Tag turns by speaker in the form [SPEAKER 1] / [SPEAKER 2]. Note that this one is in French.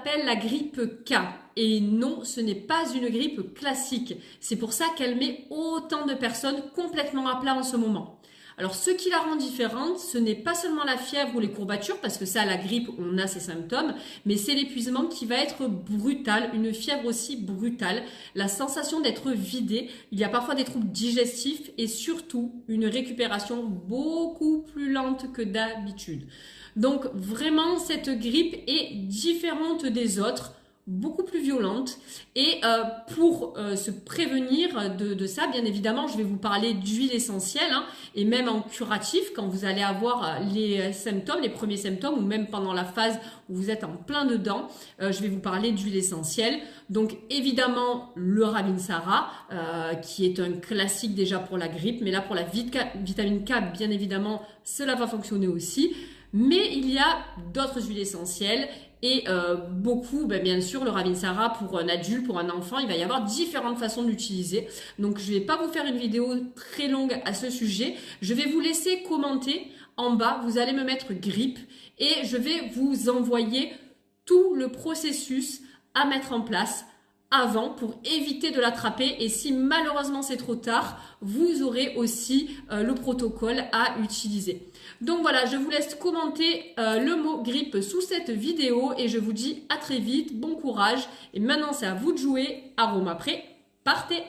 [SPEAKER 1] appelle la grippe K. Et non, ce n'est pas une grippe classique. C'est pour ça qu'elle met autant de personnes complètement à plat en ce moment. Alors, ce qui la rend différente, ce n'est pas seulement la fièvre ou les courbatures, parce que ça, la grippe, on a ces symptômes, mais c'est l'épuisement qui va être brutal, une fièvre aussi brutale, la sensation d'être vidé, il y a parfois des troubles digestifs et surtout une récupération beaucoup plus lente que d'habitude. Donc, vraiment, cette grippe est différente des autres, beaucoup plus violente et pour se prévenir de ça, bien évidemment, je vais vous parler d'huile essentielle et même en curatif quand vous allez avoir les symptômes, les premiers symptômes ou même pendant la phase où vous êtes en plein dedans, je vais vous parler d'huile essentielle. Donc évidemment le Ravinsara qui est un classique déjà pour la grippe, mais là pour la vitamine K, bien évidemment, cela va fonctionner aussi. Mais il y a d'autres huiles essentielles et beaucoup, bien sûr, le Ravinsara pour un adulte, pour un enfant, il va y avoir différentes façons d'utiliser. Donc, je ne vais pas vous faire une vidéo très longue à ce sujet. Je vais vous laisser commenter en bas. Vous allez me mettre grippe et je vais vous envoyer tout le processus à mettre en place avant pour éviter de l'attraper et si malheureusement c'est trop tard, vous aurez aussi le protocole à utiliser. Donc voilà, je vous laisse commenter le mot grippe sous cette vidéo et je vous dis à très vite, bon courage et maintenant c'est à vous de jouer, arôme après, partez!